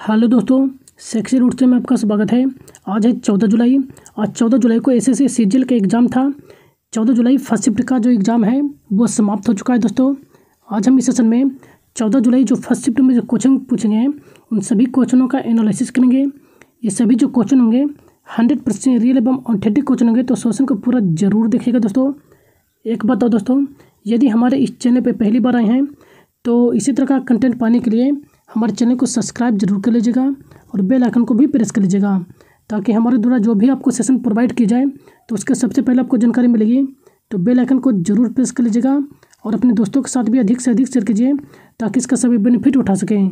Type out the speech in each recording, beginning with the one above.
Hello दोस्तों, sexy root से में आपका स्वागत है। आज है 14 जुलाई। आज 14 जुलाई को एसएससी सीजीएल का एग्ज़ाम था। 14 जुलाई फर्स्ट शिफ्ट का जो एग्ज़ाम है वो समाप्त हो चुका है। दोस्तों आज हम इस सेशन में 14 जुलाई जो फर्स्ट शिफ्ट में जो क्वेश्चन पूछेंगे उन सभी क्वेश्चनों का एनालिसिस करेंगे। ये सभी जो क्वेश्चन होंगे 100% रियल एवं ऑथेंटिक क्वेश्चन होंगे, तो सेशन को पूरा ज़रूर देखिएगा। दोस्तों एक बात दोस्तों, यदि हमारे इस चैनल पर पहली बार आए हैं तो इसी तरह का कंटेंट पाने के लिए हमारे चैनल को सब्सक्राइब जरूर कर लीजिएगा और बेल आइकन को भी प्रेस कर लीजिएगा, ताकि हमारे द्वारा जो भी आपको सेशन प्रोवाइड की जाए तो उसके सबसे पहले आपको जानकारी मिलेगी। तो बेल आइकन को जरूर प्रेस कर लीजिएगा और अपने दोस्तों के साथ भी अधिक से अधिक शेयर कीजिए ताकि इसका सभी बेनिफिट उठा सकें।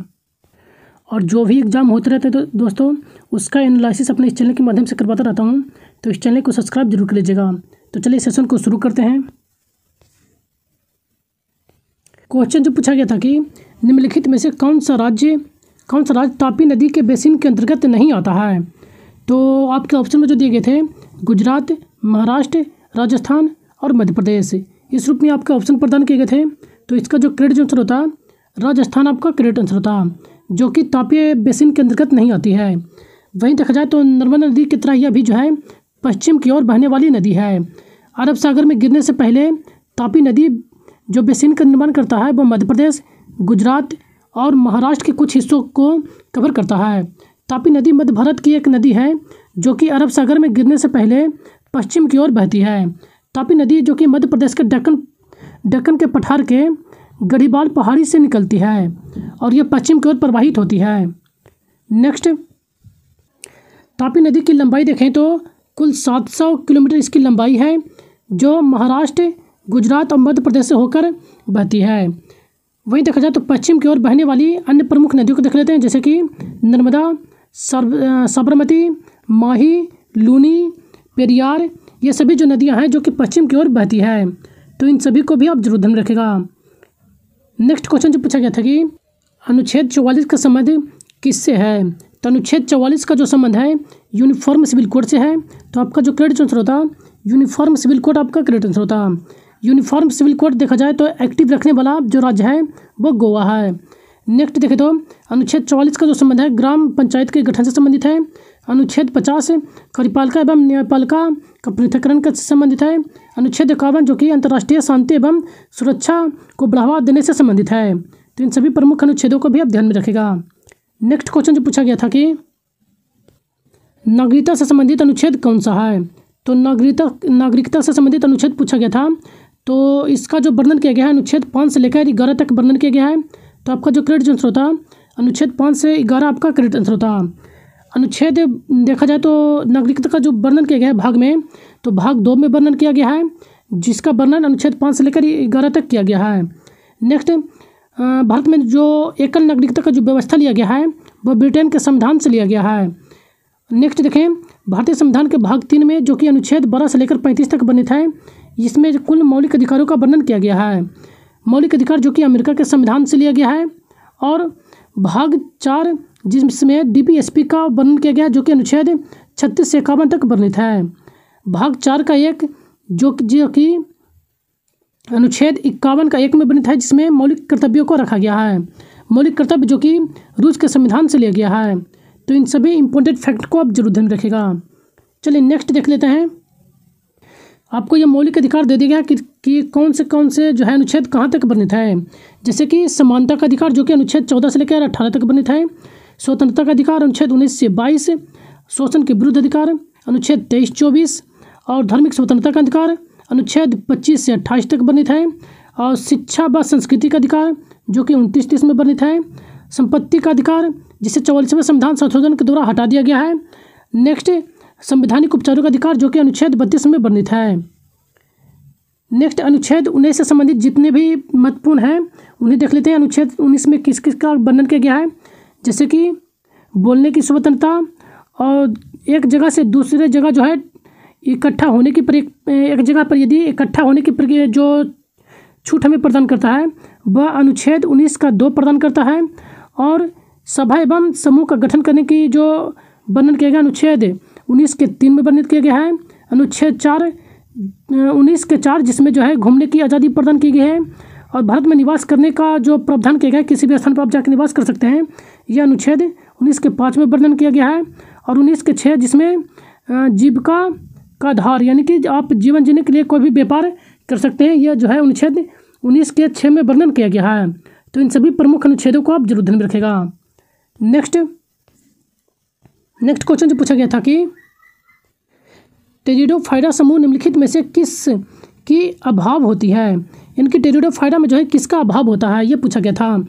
और जो भी एग्ज़ाम होते रहते हैं तो दोस्तों उसका एनालिसिस अपने इस चैनल के माध्यम से करवाता रहता हूँ, तो इस चैनल को सब्सक्राइब जरूर कर लीजिएगा। तो चलिए सेशन को शुरू करते हैं। क्वेश्चन जो पूछा गया था कि निम्नलिखित में से कौन सा राज्य तापी नदी के बेसिन के अंतर्गत नहीं आता है। तो आपके ऑप्शन में जो दिए गए थे गुजरात, महाराष्ट्र, राजस्थान और मध्य प्रदेश, इस रूप में आपके ऑप्शन प्रदान किए गए थे। तो इसका जो करेक्ट आंसर होता राजस्थान आपका करेक्ट आंसर होता, जो कि तापीय बेसिन के अंतर्गत नहीं आती है। वहीं देखा जाए तो नर्मदा नदी की तरह यह भी जो है पश्चिम की ओर बहने वाली नदी है। अरब सागर में गिरने से पहले तापी नदी जो बेसिन का निर्माण करता है वो मध्य प्रदेश, गुजरात और महाराष्ट्र के कुछ हिस्सों को कवर करता है। तापी नदी मध्य भारत की एक नदी है जो कि अरब सागर में गिरने से पहले पश्चिम की ओर बहती है। तापी नदी जो कि मध्य प्रदेश के दक्कन के पठार के गढ़ीबाल पहाड़ी से निकलती है और यह पश्चिम की ओर प्रवाहित होती है। नेक्स्ट, तापी नदी की लंबाई देखें तो कुल 700 किलोमीटर इसकी लंबाई है, जो महाराष्ट्र, गुजरात और मध्य प्रदेश से होकर बहती है। वहीं देखा जाए तो पश्चिम की ओर बहने वाली अन्य प्रमुख नदियों को देख लेते हैं, जैसे कि नर्मदा, साबरमती, माही, लूनी, पेरियार, ये सभी जो नदियां हैं जो कि पश्चिम की ओर बहती है। तो इन सभी को भी आप जरूर ध्यान रखेगा। नेक्स्ट क्वेश्चन जो पूछा गया था कि अनुच्छेद 44 का संबंध किससे है। तो अनुच्छेद 44 का जो संबंध है यूनिफॉर्म सिविल कोड से है। तो आपका जो करेक्ट आंसर होता यूनिफॉर्म सिविल कोड आपका करेक्ट आंसर होता। यूनिफॉर्म सिविल कोड देखा जाए तो एक्टिव रखने वाला जो राज्य है वो गोवा है। नेक्स्ट देखें तो अनुच्छेद 44 का जो संबंध है ग्राम पंचायत के गठन से संबंधित है। अनुच्छेद 50 कार्यपालिका एवं न्यायपालिका का पृथक्करण से संबंधित है। अनुच्छेद 51 जो कि अंतर्राष्ट्रीय शांति एवं सुरक्षा को बढ़ावा देने से संबंधित है। तो इन सभी प्रमुख अनुच्छेदों को भी आप ध्यान में रखेगा। नेक्स्ट क्वेश्चन जो पूछा गया था कि नागरिकता से संबंधित अनुच्छेद कौन सा है। तो नागरिकता से संबंधित अनुच्छेद पूछा गया था, तो इसका जो वर्णन किया गया है अनुच्छेद 5 से लेकर 11 तक वर्णन किया गया है। तो आपका जो करेक्ट आंसर होता अनुच्छेद 5 से 11 आपका करेक्ट आंसर होता। अनुच्छेद देखा जाए तो नागरिकता का जो वर्णन किया गया है भाग में, तो भाग 2 में वर्णन किया गया है, जिसका वर्णन अनुच्छेद 5 से लेकर 11 तक किया गया है। नेक्स्ट, भारत में जो एकल नागरिकता का जो व्यवस्था लिया गया है वह ब्रिटेन के संविधान से लिया गया है। नेक्स्ट देखें, भारतीय संविधान के भाग 3 में जो कि अनुच्छेद 12 से लेकर 35 तक वर्णित है, इसमें कुल मौलिक अधिकारों का वर्णन किया गया है। मौलिक अधिकार जो कि अमेरिका के संविधान से लिया गया है। और भाग 4 जिसमें डीपीएसपी का वर्णन किया गया है, जो कि अनुच्छेद 36 से 51 तक वर्णित है। भाग 4 का 1 जो कि अनुच्छेद 51 का 1 में वर्णित है, जिसमें मौलिक कर्तव्यों को रखा गया है। मौलिक कर्तव्य जो कि रूस के संविधान से लिया गया है। तो इन सभी इंपॉर्टेंट फैक्ट को आप जरूर ध्यान रखिएगा। चलिए नेक्स्ट देख लेते हैं। आपको ये मौलिक अधिकार दे दिया गया कि कौन से जो है अनुच्छेद कहाँ तक वर्णित है। जैसे कि समानता का अधिकार जो कि अनुच्छेद 14 से लेकर 18 तक वर्णित है। स्वतंत्रता का अधिकार अनुच्छेद 19 से 22। शोषण के विरुद्ध अधिकार अनुच्छेद 23-24। और धार्मिक स्वतंत्रता का अधिकार अनुच्छेद 25 से 28 तक वर्णित है। और शिक्षा व संस्कृति का अधिकार जो कि 29-30 में वर्णित है। संपत्ति का अधिकार जिसे 44वें संविधान संशोधन के द्वारा हटा दिया गया है। नेक्स्ट, संवैधानिक उपचारों का अधिकार जो कि अनुच्छेद 32 में वर्णित है। नेक्स्ट, अनुच्छेद 19 से संबंधित जितने भी महत्वपूर्ण हैं उन्हें देख लेते हैं। अनुच्छेद 19 में किस किस का वर्णन किया गया है, जैसे कि बोलने की स्वतंत्रता और एक जगह से दूसरे जगह जो है इकट्ठा होने की एक जगह पर यदि इकट्ठा होने की जो छूट हमें प्रदान करता है वह अनुच्छेद 19 का 2 प्रदान करता है। और सभा एवं समूह का गठन करने की जो वर्णन किया गया अनुच्छेद 19 के 3 में वर्णित किया गया है। अनुच्छेद 19 के 4 जिसमें जो है घूमने की आज़ादी प्रदान की गई है। और भारत में निवास करने का जो प्रावधान किया गया है, किसी भी स्थान पर आप जाकर निवास कर सकते हैं, यह अनुच्छेद 19 के 5 में वर्णन किया गया है, और 19 के 6 जिसमें जीविका का आधार यानी कि आप जीवन जीने के लिए कोई भी व्यापार कर सकते हैं, यह जो है अनुच्छेद 19 के 6 में वर्णन किया गया है। तो इन सभी प्रमुख अनुच्छेदों को आप जरूर ध्यान में रखेगा। नेक्स्ट क्वेश्चन जो पूछा गया था कि टेरिडोफाइटा समूह निम्नलिखित में से किस की अभाव होती है, इनकी टेरिडोफाइटा में जो है किसका अभाव होता है, ये पूछा गया था।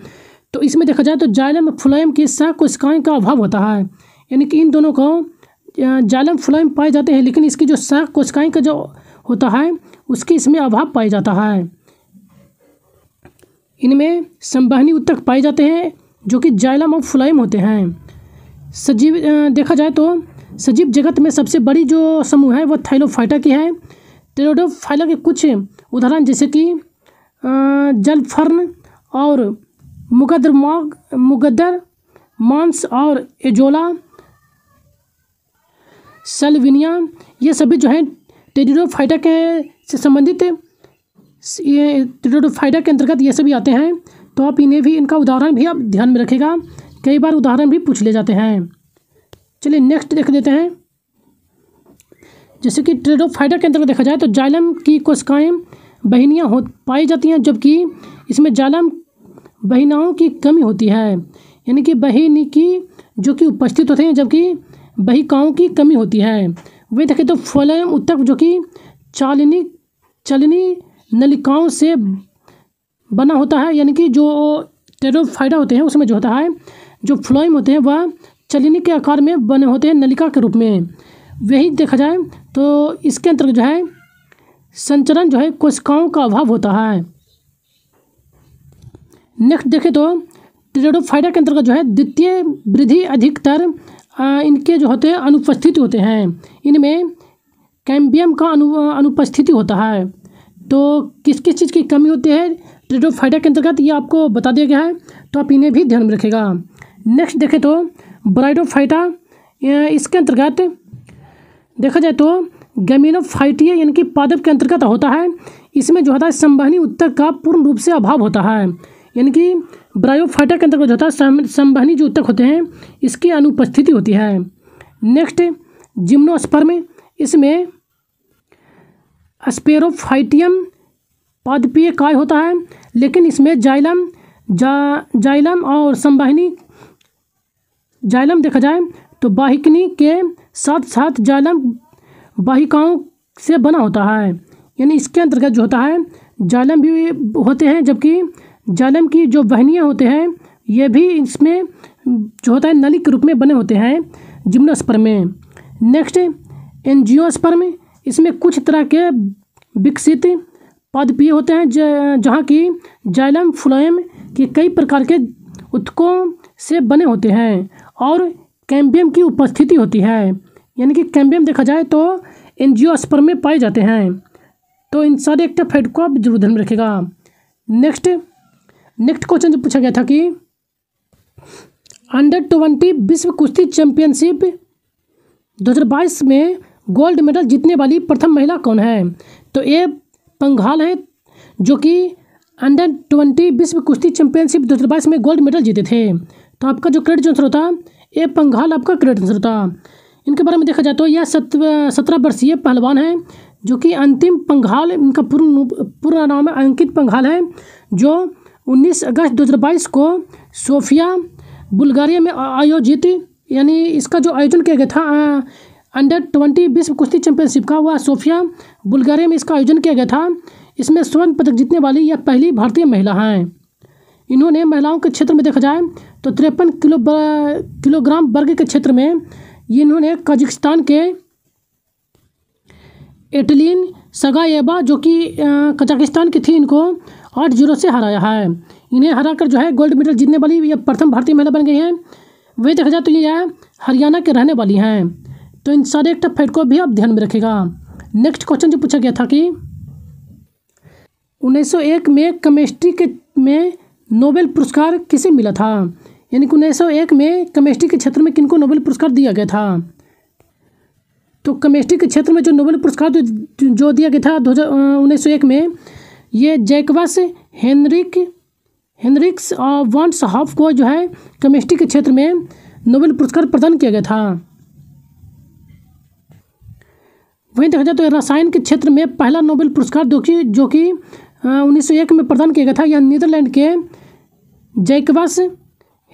तो इसमें देखा जाए तो जाइलम फ्लोएम की सहकोशिकाएं का अभाव होता है, यानी कि इन दोनों को जाइलम फ्लोएम पाए जाते हैं, लेकिन इसकी जो सहकोशिकाएं का जो होता है उसकी इसमें अभाव पाया जाता है। इनमें संवहनी ऊतक पाए जाते हैं जो कि जाइलम और फ्लोएम होते हैं। सजीव देखा जाए तो सजीव जगत में सबसे बड़ी जो समूह है वो थाइलोफाइटा की है। टेरिडोफाइटा के कुछ उदाहरण जैसे कि जलफर्न और मुगदर मांस और एजोला सल्विनिया, ये सभी जो है टेरिडोफाइटा के से संबंधित ये टेरिडोफाइटा के अंतर्गत ये सभी आते हैं। तो आप इन्हें भी इनका उदाहरण भी आप ध्यान में रखिएगा, कई बार उदाहरण भी पूछ ले जाते हैं। चलिए नेक्स्ट देख देते हैं। जैसे कि टेरिडोफाइटा के अंतर्गत देखा जाए तो जाइलम की कोशिकाएं बहिनियाँ पाई जाती हैं, जबकि इसमें जाइलम बहिनाओं की कमी होती है, यानी कि बहिनी की जो कि उपस्थित होते हैं जबकि बहिकाओं की कमी होती है। वे देखें तो फ्लोएम ऊतक जो कि चलनी नलिकाओं से बना होता है, यानी कि जो टेरिडोफाइटा होते हैं उसमें जो होता है जो फ्लोएम होते हैं वह चलनी के आकार में बने होते हैं नलिका के रूप में। वही देखा जाए तो इसके अंतर्गत जो है संचरण जो है कोशिकाओं का अभाव होता है। नेक्स्ट देखें तो टेरिडोफाइटा के अंतर्गत जो है द्वितीय वृद्धि अधिकतर इनके जो होते हैं अनुपस्थित होते हैं। इनमें कैम्बियम का अनुपस्थिति होता है। तो किस किस चीज़ की कमी होती है टेरिडोफाइटा के अंतर्गत ये आपको बता दिया गया है, तो आप इन्हें भी ध्यान में रखेगा। नेक्स्ट देखें तो ब्राइडोफाइटा, इसके अंतर्गत देखा जाए तो गैमिनोफाइटिया यानी कि पादप के अंतर्गत होता है। इसमें जो होता है संवहनी ऊतक का पूर्ण रूप से अभाव होता है, यानी कि ब्रायोफाइटा के अंतर्गत जो होता है संवहनी जो ऊतक होते हैं इसकी अनुपस्थिति होती है। नेक्स्ट जिम्नोस्पर्म, इसमें स्पेरोफाइटियम पादपीय काय होता है, लेकिन इसमें जाइलम और संवहनी जाइलम देखा जाए तो बाहिकनी के साथ साथ जाइलम बाहिकाओं से बना होता है, यानी इसके अंतर्गत जो होता है जाइलम भी होते हैं, जबकि जाइलम की जो वाहिनियाँ होते हैं ये भी इसमें जो होता है नली के रूप में बने होते हैं जिम्नोस्पर्म में। नेक्स्ट एंजियोस्पर्म, इसमें कुछ तरह के विकसित पादपीय होते हैं जहाँ की जाइलम फ्लोएम के कई प्रकार के ऊतकों से बने होते हैं और कैम्बियम की उपस्थिति होती है, यानी कि कैम्बियम देखा जाए तो एंजियोस्पर्म में पाए जाते हैं। तो इन सारे एक्टोफाइट को आप जरूर ध्यान में रखिएगा। नेक्स्ट क्वेश्चन जो पूछा गया था कि अंडर 20 विश्व कुश्ती चैंपियनशिप 2022 में गोल्ड मेडल जीतने वाली प्रथम महिला कौन है? तो ये पंघाल है जो कि अंडर 20 विश्व कुश्ती चैंपियनशिप 2022 में गोल्ड मेडल जीते थे। तो आपका जो करेक्ट आंसर होता ये पंघाल आपका करेक्ट आंसर होता। इनके बारे में देखा जाए तो यह 17 वर्षीय पहलवान है जो कि अंतिम पंघाल, इनका पूरा नाम है अंकित पंघाल है, जो 19 अगस्त 2022 को सोफिया बुल्गारिया में आयोजित, यानी इसका जो आयोजन किया गया था अंडर 20 विश्व कुश्ती चैंपियनशिप का, वह सोफिया बुल्गारिया में इसका आयोजन किया गया था। इसमें स्वर्ण पदक जीतने वाली यह पहली भारतीय महिला हैं। इन्होंने महिलाओं के क्षेत्र में देखा जाए तो 53 किलोग्राम वर्ग के क्षेत्र में इन्होंने कजाकिस्तान के एटलीन सगायेवा जो कि कजाकिस्तान की थी, इनको 8-0 से हराया है। इन्हें हराकर जो है गोल्ड मेडल जीतने वाली यह प्रथम भारतीय महिला बन गई हैं। वही देखा जाए तो ये हरियाणा के रहने वाली हैं। तो इन सारे एक्टोफाइट को भी आप ध्यान में रखिएगा। नेक्स्ट क्वेश्चन जो पूछा गया था कि 1901 में केमिस्ट्री में नोबेल पुरस्कार किसे मिला था? यानी कि 1901 में केमिस्ट्री के क्षेत्र में किनको नोबेल पुरस्कार दिया गया था? तो केमिस्ट्री के क्षेत्र में जो नोबेल पुरस्कार जो दिया गया था 1901 में, ये जैकबस हेनरिक्स वॉन्स हॉफ को जो है केमिस्ट्री के क्षेत्र में नोबेल पुरस्कार प्रदान किया गया था। वहीं देखा जाए तो रसायन के क्षेत्र में पहला नोबेल पुरस्कार जो कि 1901 में प्रदान किया गया था, यह नीदरलैंड के जैकबस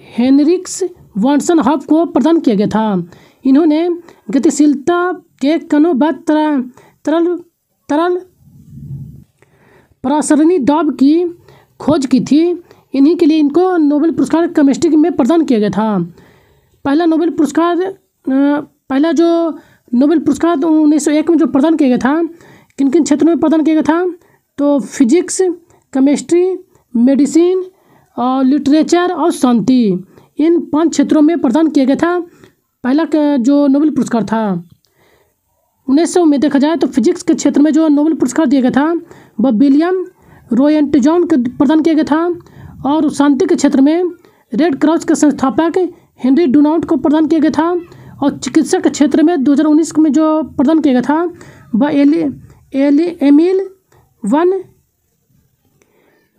हेनरिक्स वाटसन हॉफ को प्रदान किया गया था। इन्होंने गतिशीलता के कणों व तरल परासरणी दाब की खोज की थी। इन्हीं के लिए इनको नोबेल पुरस्कार केमिस्ट्री में प्रदान किया गया था। पहला जो नोबेल पुरस्कार 1901 में जो प्रदान किया गया था, किन किन क्षेत्रों में प्रदान किया गया था, तो फिजिक्स, केमिस्ट्री, मेडिसिन और लिटरेचर और शांति, इन 5 क्षेत्रों में प्रदान किया गया था पहला जो नोबेल पुरस्कार था। 1900 में देखा जाए तो फिजिक्स के क्षेत्र में जो नोबेल पुरस्कार दिया गया था वह विलियम रोएंटजॉन को प्रदान किया गया था। और शांति के क्षेत्र में रेड क्रॉस के संस्थापक हेनरी डुनान्ट को प्रदान किया गया था। और चिकित्सा के क्षेत्र में 2019 में जो प्रदान किया गया था वह एमिल वन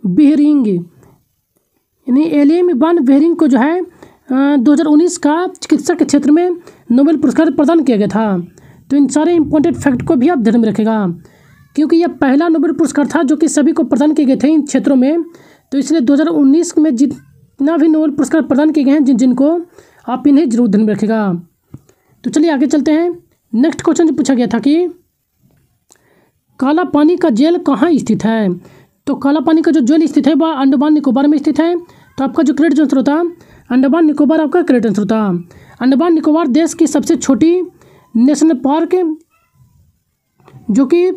बेहरिंग, यानी एलियम वन बेहरिंग को जो है 2019 का चिकित्सा के क्षेत्र में नोबेल पुरस्कार प्रदान किया गया था। तो इन सारे इंपॉर्टेंट फैक्ट को भी आप ध्यान में रखेगा, क्योंकि यह पहला नोबेल पुरस्कार था जो कि सभी को प्रदान किए गए थे इन क्षेत्रों में। तो इसलिए 2019 में जितना भी नोबेल पुरस्कार प्रदान किए गए हैं जिनको, आप इन्हें जरूर ध्यान में रखेगा। तो चलिए आगे चलते हैं। नेक्स्ट क्वेश्चन जो पूछा गया था कि काला पानी का जेल कहाँ स्थित है। तो काला पानी का जो जेल स्थित है वह अंडमान निकोबार में स्थित है। तो आपका जो करेक्ट आंसर होता अंडमान निकोबार, आपका करेक्ट आंसर होता। अंडमान निकोबार देश की सबसे छोटी नेशनल पार्क जो कि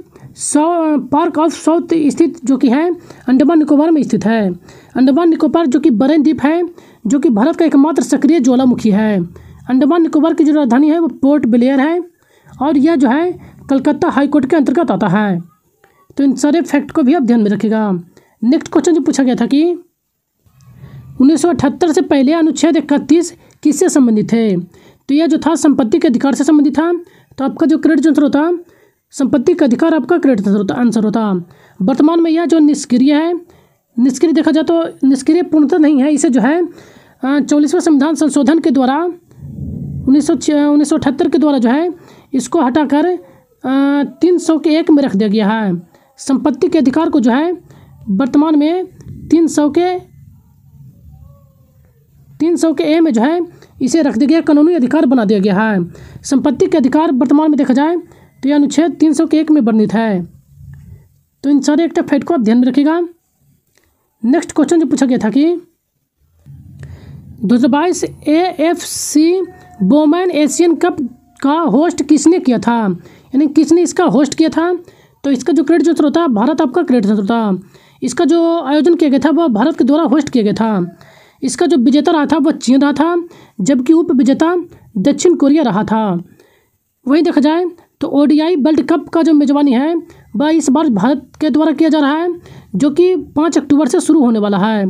पार्क ऑफ साउथ स्थित जो कि है अंडमान निकोबार में स्थित है। अंडमान निकोबार जो कि बरेन द्वीप है, जो कि भारत का एकमात्र सक्रिय ज्वालामुखी है। अंडमान निकोबार की जो राजधानी है वो पोर्ट ब्लेयर है और यह जो है कलकत्ता हाईकोर्ट के अंतर्गत आता है। तो इन सारे फैक्ट को भी आप ध्यान में रखिएगा। नेक्स्ट क्वेश्चन जो पूछा गया था कि 1978 से पहले अनुच्छेद 31 किससे संबंधित है। तो यह जो था संपत्ति के अधिकार से संबंधित था। तो आपका जो करेक्ट आंसर होता संपत्ति का अधिकार, आपका करेक्ट आंसर होता। वर्तमान में यह जो निष्क्रिय है, निष्क्रिय देखा जाए तो निष्क्रिय पूर्णतः नहीं है। इसे जो है 44वें संविधान संशोधन के द्वारा 1978 के द्वारा जो है इसको हटाकर 301 में रख दिया गया है। संपत्ति के अधिकार को जो है वर्तमान में 300 के ए में जो है इसे रख दिया गया, कानूनी अधिकार बना दिया गया है। संपत्ति के अधिकार वर्तमान में देखा जाए तो यह अनुच्छेद 301 में वर्णित है। तो इन सारे एक फैक्ट को आप ध्यान में रखिएगा। नेक्स्ट क्वेश्चन जो पूछा गया था कि 2022 AFC वुमेन एशियन कप का होस्ट किसने किया था, यानी किसने इसका होस्ट किया था। तो इसका जो क्रेडिट आंसर होता है भारत, आपका क्रेडिट आंसर होता। इसका जो आयोजन किया गया था वह भारत के द्वारा होस्ट किया गया था। इसका जो विजेता रहा था वह चीन रहा था, जबकि उप विजेता दक्षिण कोरिया रहा था। वहीं देखा जाए तो ODI वर्ल्ड कप का जो मेजबानी है वह इस बार भारत के द्वारा किया जा रहा है, जो कि 5 अक्टूबर से शुरू होने वाला है।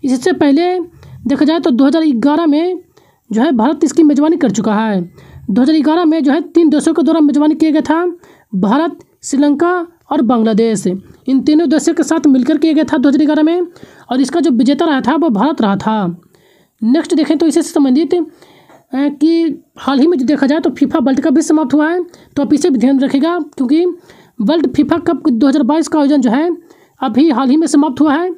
इससे पहले देखा जाए तो 2011 में जो है भारत इसकी मेजबानी कर चुका है। 2011 में जो है 3 देशों के द्वारा मेजबानी किया गया था, भारत, श्रीलंका और बांग्लादेश। इन तीनों देशों के साथ मिलकर किया गया था 2011 में, और इसका जो विजेता रहा था वो भारत रहा था। नेक्स्ट देखें तो इससे संबंधित कि हाल ही में जो देखा जाए तो फीफा वर्ल्ड कप भी समाप्त हुआ है। तो आप इसे भी ध्यान रखिएगा, क्योंकि वर्ल्ड फीफा कप 2022 का आयोजन जो है अभी हाल ही में समाप्त हुआ है।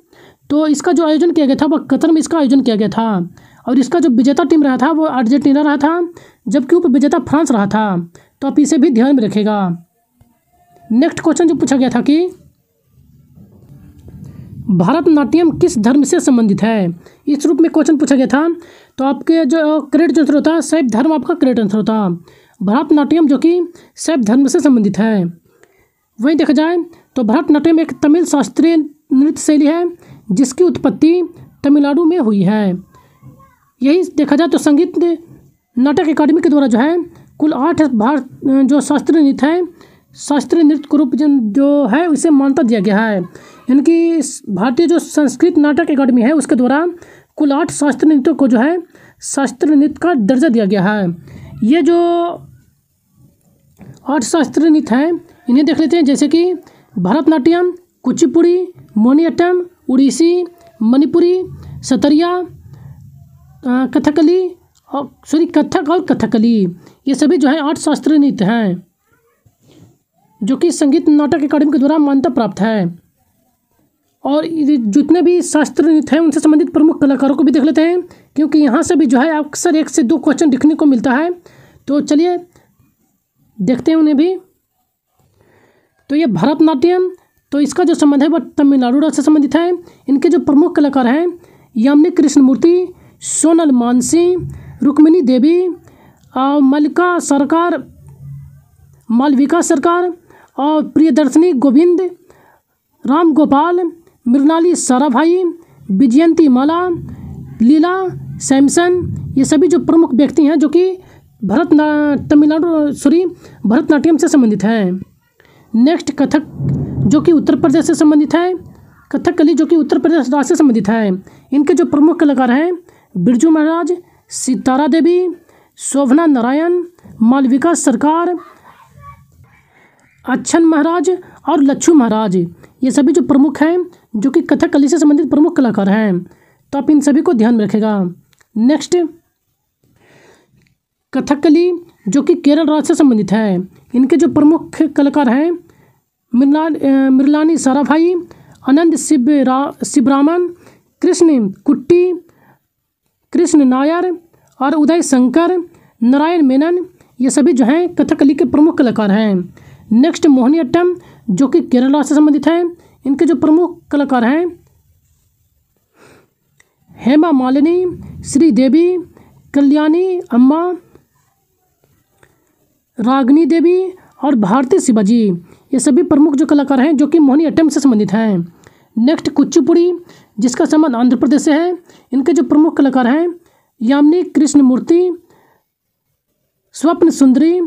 तो इसका जो आयोजन किया गया था वह कतर में इसका आयोजन किया गया था, और इसका जो विजेता टीम रहा था वो अर्जेंटीना रहा था, जबकि उप विजेता फ्रांस रहा था। तो आप इसे भी ध्यान में रखिएगा। नेक्स्ट क्वेश्चन जो पूछा गया था कि भारतनाट्यम किस धर्म से संबंधित है। इस रूप में क्वेश्चन पूछा गया था। तो आपके जो करेक्ट आंसर होता है शैव धर्म, आपका करेक्ट आंसर होता। भारतनाट्यम जो कि शैव धर्म से संबंधित है। वहीं देखा जाए तो भारतनाट्यम एक तमिल शास्त्रीय नृत्य शैली है जिसकी उत्पत्ति तमिलनाडु में हुई है। यही देखा जाए तो संगीत नाटक अकादमी के द्वारा जो है कुल 8 जो शास्त्रीय नृत्य है, शास्त्रीय नृत्य को रूप जो है उसे मान्यता दिया गया है। यानी कि भारतीय जो संस्कृत नाटक अकादमी है उसके द्वारा कुल 8 शास्त्रीय नृत्यों को जो है शास्त्रीय नृत्य का दर्जा दिया गया है। ये जो 8 शास्त्रीय नृत्य हैं इन्हें देख लेते हैं, जैसे कि भरतनाट्यम, कुचिपुड़ी, मोहिनीअट्टम, उड़ीसी, मणिपुरी, सतरिया, कथकली और कथक और कथकली, ये सभी जो है 8 शास्त्रीय नृत्य हैं जो कि संगीत नाटक अकादमी के द्वारा मान्यता प्राप्त है। और जितने भी शास्त्रीय नृत्य हैं उनसे संबंधित प्रमुख कलाकारों को भी देख लेते हैं, क्योंकि यहाँ से भी जो है अक्सर 1 से 2 क्वेश्चन दिखने को मिलता है। तो चलिए देखते हैं उन्हें भी। तो ये भरतनाट्यम, तो इसका जो संबंध है वह तमिलनाडु राज्य से संबंधित है। इनके जो प्रमुख कलाकार हैं यामिनी कृष्णमूर्ति, सोनल मानसिंह, रुक्मिणी देवी, मल्लिका सरकार, मालविका सरकार और प्रियदर्शनी गोविंद, राम गोपाल, मृणाली साराभाई, विजयंती माला, लीला सैमसन, ये सभी जो प्रमुख व्यक्ति हैं जो कि भरतनाट्यम से संबंधित हैं। नेक्स्ट कथक जो कि उत्तर प्रदेश से संबंधित है, कथकली जो कि उत्तर प्रदेश राज्य से संबंधित है। इनके जो प्रमुख कलाकार हैं बिरजू महाराज, सितारा देवी, शोभना नारायण, मालविका सरकार, अच्छन महाराज और लच्छू महाराज, ये सभी जो प्रमुख हैं जो कि कथकली से संबंधित प्रमुख कलाकार हैं। तो आप इन सभी को ध्यान में रखेगा। नेक्स्ट कथकली जो कि केरल राज्य से संबंधित है। इनके जो प्रमुख कलाकार हैं मृणाली साराभाई, आनंद शिवरामन, कृष्ण कुट्टी, कृष्ण नायर और उदय शंकर, नारायण मेनन, ये सभी जो हैं कथकली के प्रमुख कलाकार हैं। नेक्स्ट मोहिनीअट्टम जो कि केरल राज्य से संबंधित है। इनके जो प्रमुख कलाकार हैं हेमा मालिनी, श्रीदेवी, कल्याणी अम्मा, रागिनी देवी और भारती शिवाजी, ये सभी प्रमुख जो कलाकार हैं जो कि मोहिनीअट्टम से संबंधित हैं। नेक्स्ट कुचिपुड़ी जिसका संबंध आंध्र प्रदेश से है। इनके जो प्रमुख कलाकार हैं यामिनी कृष्णमूर्ति, स्वप्न सुंदरी,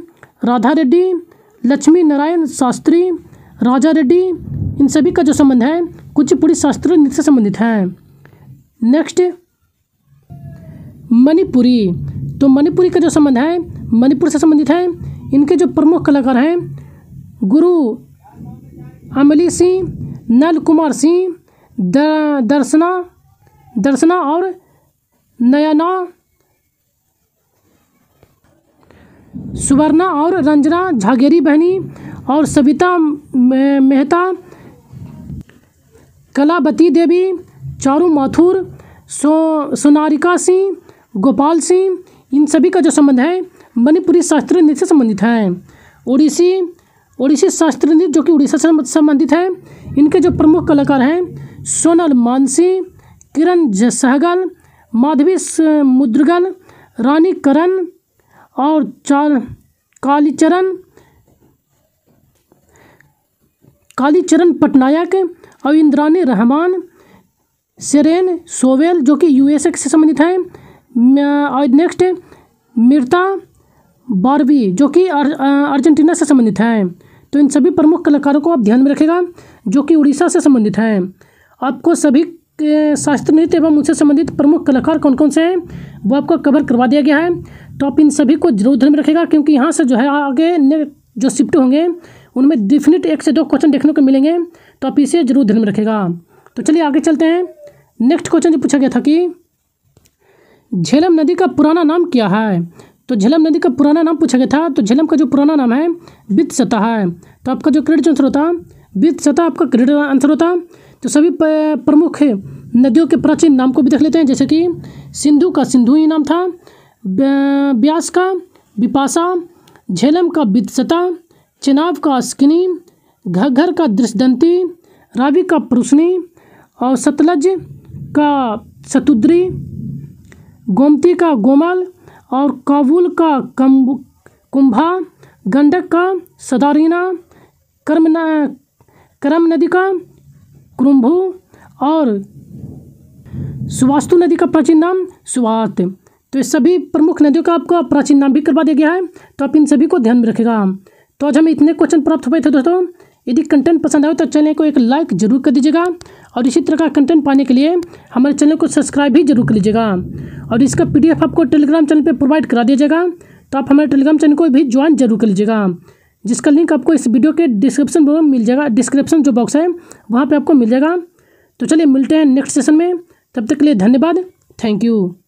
राधा रेड्डी, लक्ष्मी नारायण शास्त्री, राजा रेड्डी, इन सभी का जो संबंध है कुचिपुड़ी शास्त्रीय नृत्य से संबंधित है। नेक्स्ट मणिपुरी, तो मणिपुरी का जो संबंध है मणिपुर से संबंधित है। इनके जो प्रमुख कलाकार हैं गुरु अमली सिंह, नल कुमार सिंह, दर्शना और नयना, सुवर्णा और रंजना झागेरी बहनी और सविता मेहता, कलावती देवी, चारू माथुर, सोनारिका सिंह, गोपाल सिंह, इन सभी का जो संबंध है मणिपुरी शास्त्रीय नृत्य से संबंधित है। ओडिसी शास्त्रीय नृत्य जो कि उड़ीसा से संबंधित है। इनके जो प्रमुख कलाकार हैं सोनल मानसिंह, किरण सहगल, माधवी मुद्रगल, रानी करण और कालीचरण पटनायक और इंद्रानी रहमान, सेरेन सोवेल जो कि यूएसए से संबंधित है। और नेक्स्ट मिर्ता बारवी जो कि अर्जेंटीना से संबंधित है। तो इन सभी प्रमुख कलाकारों को आप ध्यान में रखेगा जो कि उड़ीसा से संबंधित है। आपको सभी शास्त्रीय नृत्य एवं उनसे संबंधित प्रमुख कलाकार कौन कौन से हैं वो आपको कवर करवा दिया गया है। तो आप इन सभी को जरूर ध्यान में रखेगा क्योंकि यहाँ से जो है आगे जो शिफ्ट होंगे उनमें डेफिनेट 1 से 2 क्वेश्चन देखने को मिलेंगे। तो आप इसे जरूर ध्यान में रखेगा। तो चलिए आगे चलते हैं। नेक्स्ट क्वेश्चन जो पूछा गया था कि झेलम नदी का पुराना नाम क्या है। तो झेलम नदी का पुराना नाम पूछा गया था। तो झेलम का जो पुराना नाम है वित्सता है। तो आपका जो करेक्ट आंसर होता वित्सता आपका करेक्ट आंसर होता। तो सभी प्रमुख नदियों के प्राचीन नाम को भी देख लेते हैं, जैसे कि सिंधु का सिंधु ही नाम था, ब्यास का विपाशा, झेलम का वित्सता, चेनाब का अस्किनी, घग्घर का दृष्टदंती, रावी का पुरुषनी और सतलज का सतुद्री, गोमती का गोमल और काबुल का कुंभा, गंडक का सदारीना, करम नदी का कुरुम्भू और सुवास्तु नदी का प्राचीन नाम सुवात। तो इस सभी प्रमुख नदियों का आपका प्राचीन नाम भी करवा दिया गया है। तो आप इन सभी को ध्यान में रखेगा। तो आज हमें इतने क्वेश्चन प्राप्त हुए थे दोस्तों। यदि कंटेंट पसंद आए तो चैनल को एक लाइक जरूर कर दीजिएगा और इसी तरह का कंटेंट पाने के लिए हमारे चैनल को सब्सक्राइब भी जरूर कर लीजिएगा। और इसका PDF आपको टेलीग्राम चैनल पर प्रोवाइड करा दिया जाएगा। तो आप हमारे टेलीग्राम चैनल को भी ज्वाइन जरूर कर लीजिएगा, जिसका लिंक आपको इस वीडियो के डिस्क्रिप्शन में मिल जाएगा। डिस्क्रिप्शन जो बॉक्स है वहाँ पर आपको मिल जाएगा। तो चलिए मिलते हैं नेक्स्ट सेशन में। तब तक के लिए धन्यवाद। Thank you.